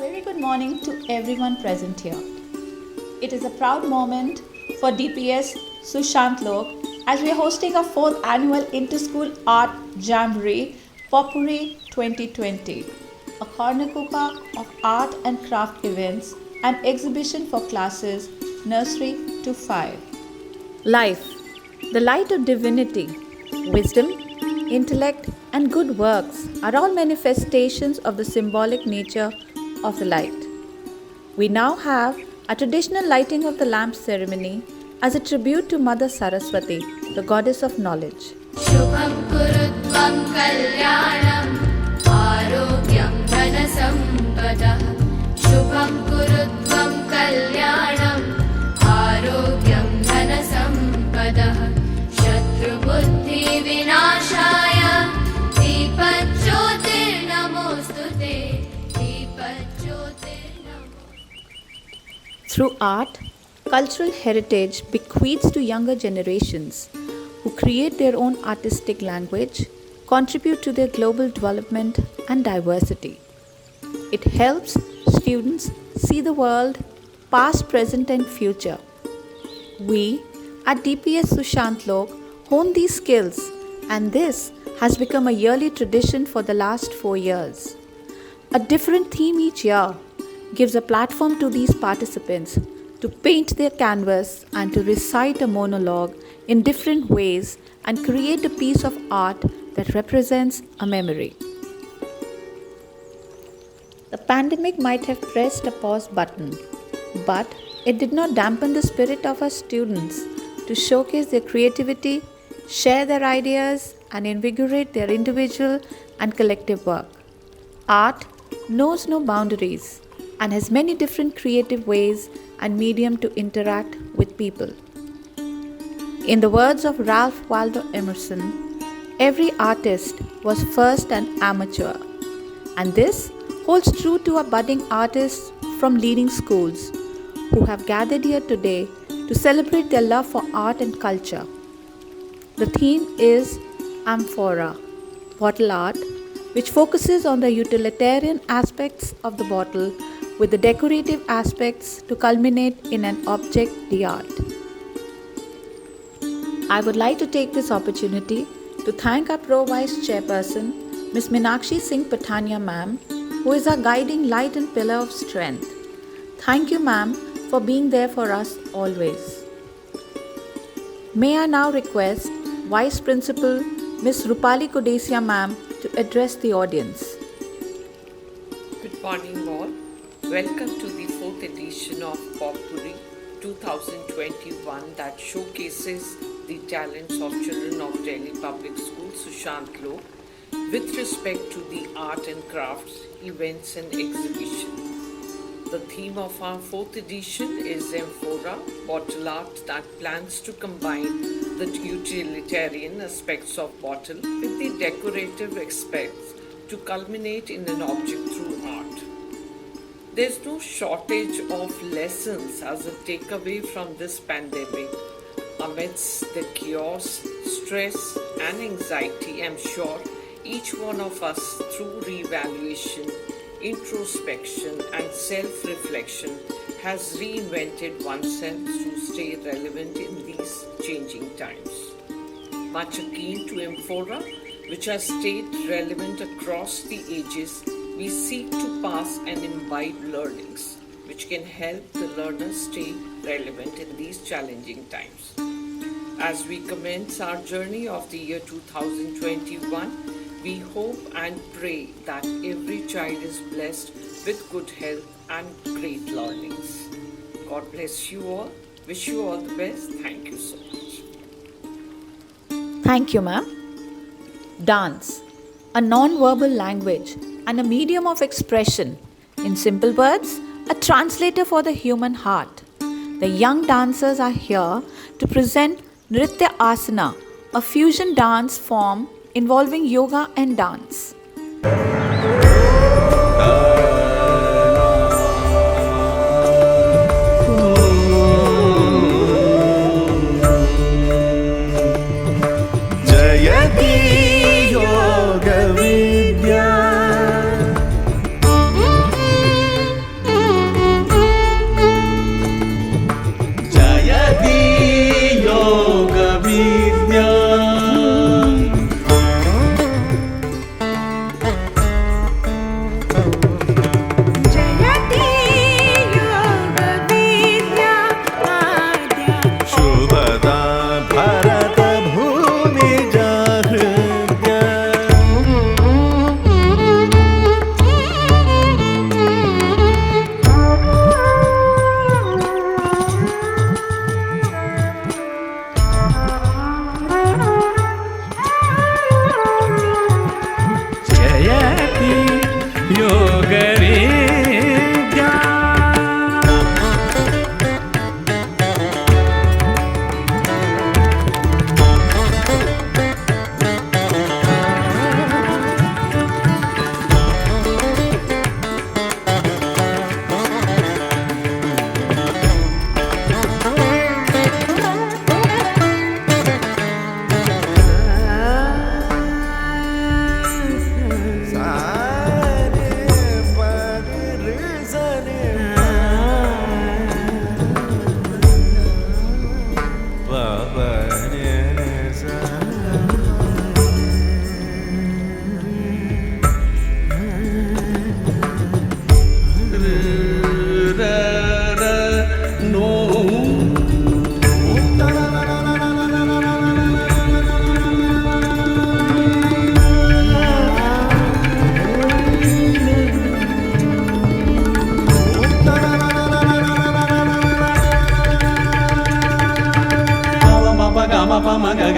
very good morning to everyone present here. It is a proud moment for DPS Sushant Lok as we are hosting our 4th annual Interschool Art Jamboree Potpourri 2020, a cornucopia of art and craft events and exhibition for classes nursery to 5. Life, the light of divinity, wisdom, intellect, and good works are all manifestations of the symbolic nature of the light. We now have a traditional lighting of the lamp ceremony as a tribute to Mother Saraswati, the goddess of knowledge. शुभं कुरुत्वं कल्याणं आरोग्यं धनसम्पदः शुभं कुरुत्वं कल्याणं आरोग्यं धनसम्पदः शत्रुबुद्धिविनाशाय दीपज्योतिर्नमोऽस्तुते दीपज्योतिर्नमोऽस्तुते. Through art, cultural heritage bequeaths to younger generations who create their own artistic language, contribute to their global development and diversity. It helps students see the world, past, present, and future. We at DPS Sushant Lok hone these skills, and this has become a yearly tradition for the last 4 years. A different theme each year gives a platform to these participants to paint their canvas and to recite a monologue in different ways and create a piece of art that represents a memory. The pandemic might have pressed a pause button, but it did not dampen the spirit of our students to showcase their creativity, share their ideas, and invigorate their individual and collective work. Art knows no boundaries and has many different creative ways and medium to interact with people. In the words of Ralph Waldo Emerson, every artist was first an amateur, and this holds true to our budding artists from leading schools who have gathered here today to celebrate their love for art and culture. The theme is Amphora, bottle art, which focuses on the utilitarian aspects of the bottle with the decorative aspects to culminate in an object d'art. I would like to take this opportunity to thank our Pro Vice Chairperson, Ms. Meenakshi Singh Pathania ma'am, who is our guiding light and pillar of strength. Thank you ma'am for being there for us always. May I now request Vice Principal Ms. Rupali Kodesia ma'am to address the audience. Good morning all. Welcome to the 4th edition of Potpourri 2021 that showcases the talents of children of Delhi Public School Sushant Lok with respect to the art and crafts, events and exhibition. The theme of our 4th edition is Amphora, bottle art that plans to combine the utilitarian aspects of bottle with the decorative aspects to culminate in an object through art. There's no shortage of lessons as a takeaway from this pandemic. Amidst the chaos, stress and anxiety, I'm sure each one of us through reevaluation, introspection and self-reflection has reinvented oneself to stay relevant in these changing times. Much akin to Amphora, which has stayed relevant across the ages, we seek to pass and imbibe learnings which can help the learner stay relevant in these challenging times. As we commence our journey of the year 2021, we hope and pray that every child is blessed with good health and great learnings. God bless you all. Wish you all the best. Thank you so much. Thank you, ma'am. Dance, a non-verbal language and a medium of expression. In simple words, a translator for the human heart. The young dancers are here to present Nritya Asana, a fusion dance form involving yoga and dance. Jayati Yoga Vidya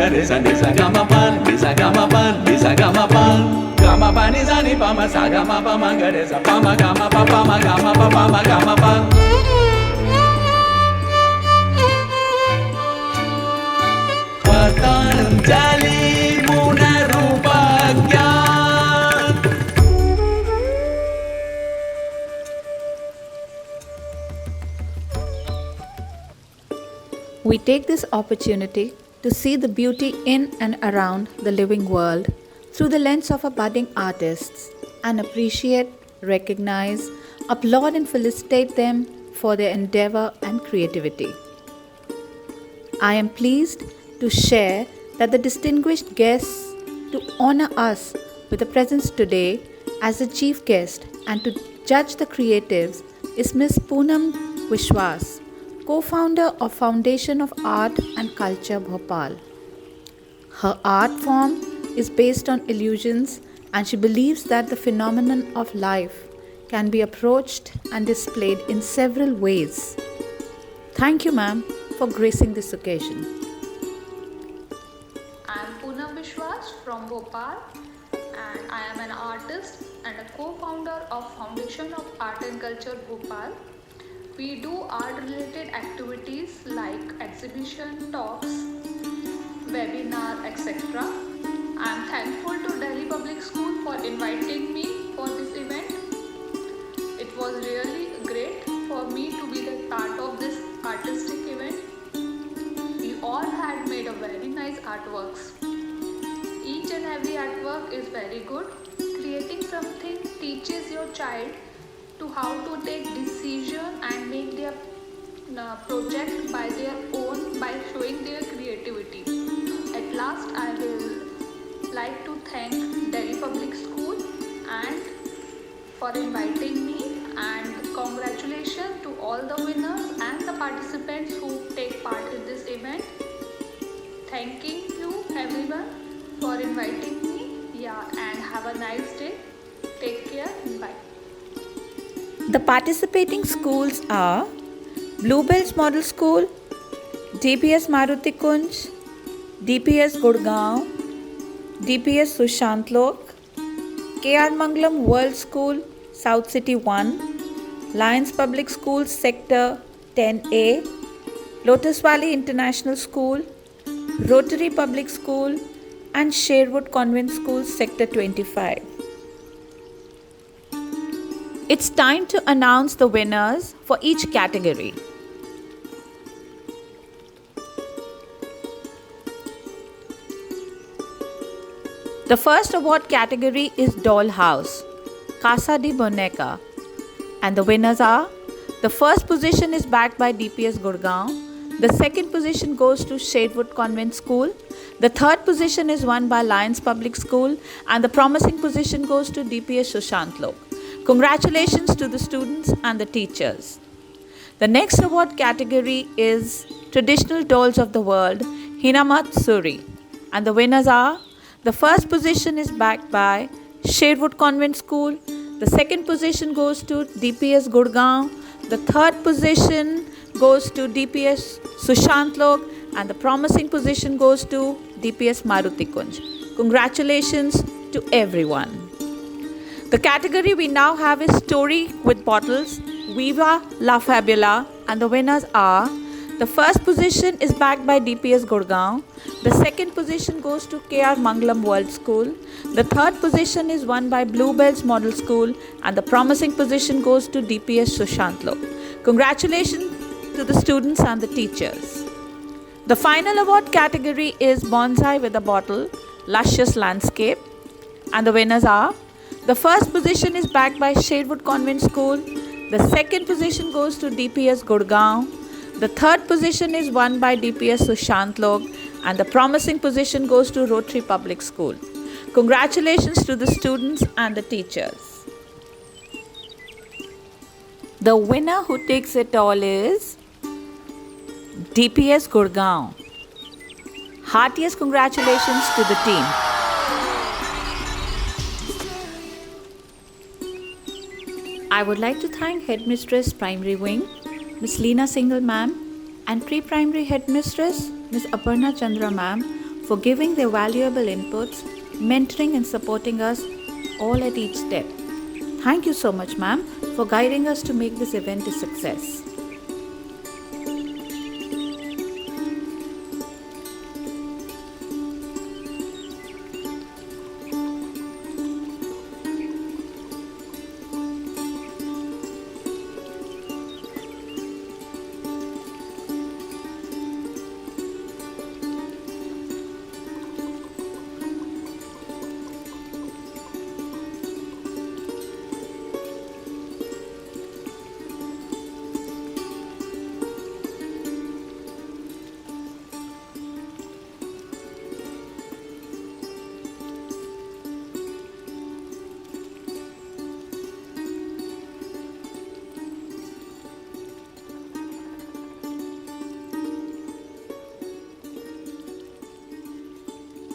ga re sa ni sa ga ma pa ni sa ga ma pa ni sa ga ma pa ni sa ni pa ma sa ga ma pa ma ga re sa pa ma ga ma pa ma ga ma pa ma ga ma pa. Patanjali Muna Rupagyan. We take this opportunity to see the beauty in and around the living world through the lens of our budding artists and appreciate, recognize, applaud and felicitate them for their endeavor and creativity. I am pleased to share that the distinguished guests to honor us with a presence today as the chief guest and to judge the creatives is Ms. Poonam Vishwas, co-founder of Foundation of Art and Culture Bhopal. Her art form is based on illusions and she believes that the phenomenon of life can be approached and displayed in several ways. Thank you, ma'am, for gracing this occasion. I am Poonam Vishwas from Bhopal and I am an artist and a co-founder of Foundation of Art and Culture Bhopal. We do art-related activities like exhibition, talks, webinar, etc. I am thankful to Delhi Public School for inviting me for this event. It was really great for me to be the part of this artistic event. We all had made a very nice artworks. Each and every artwork is very good. Creating something teaches your child to how to take decision and make their project by their own by showing their creativity. At last, I will like to thank Delhi Public School and for inviting me, and congratulations to all the winners and the participants who take part in this event. Thanking you everyone for inviting me. And have a nice day. Take care. Bye. The participating schools are Bluebells Model School, DPS Maruti Kunj, DPS Gurgaon, DPS Sushant Lok, KR Mangalam World School, South City 1, Lions Public School Sector 10A, Lotus Valley International School, Rotary Public School and Sherwood Convent School Sector 25. It's time to announce the winners for each category. The first award category is Dollhouse, Casa de Boneca, and the winners are: the first position is backed by DPS Gurgaon, the second position goes to Sherwood Convent School, the third position is won by Lions Public School, and the promising position goes to DPS Sushant Lok. Congratulations to the students and the teachers. The next award category is Traditional Dolls of the World, Hinamat Suri, and the winners are: the first position is backed by Sherwood Convent School, the second position goes to DPS Gurgaon, the third position goes to DPS Sushant Lok, and the promising position goes to DPS Maruti Kunj. Congratulations to everyone. The category we now have is Story with Bottles, Viva La Fabula, and the winners are: the first position is backed by DPS Gurgaon, the second position goes to KR Mangalam World School, the third position is won by Bluebells Model School, and the promising position goes to DPS Sushant Lok. Congratulations to the students and the teachers. The final award category is Bonsai with a Bottle, Luscious Landscape, and the winners are: the first position is backed by Sherwood Convent School, the second position goes to DPS Gurgaon, the third position is won by DPS Sushant Lok, and the promising position goes to Rotary Public School. Congratulations to the students and the teachers. The winner who takes it all is DPS Gurgaon. Heartiest congratulations to the team. I would like to thank Headmistress Primary Wing, Ms. Leena Singhal ma'am, and Pre-Primary Headmistress Ms. Aparna Chandra ma'am for giving their valuable inputs, mentoring and supporting us all at each step. Thank you so much, ma'am, for guiding us to make this event a success.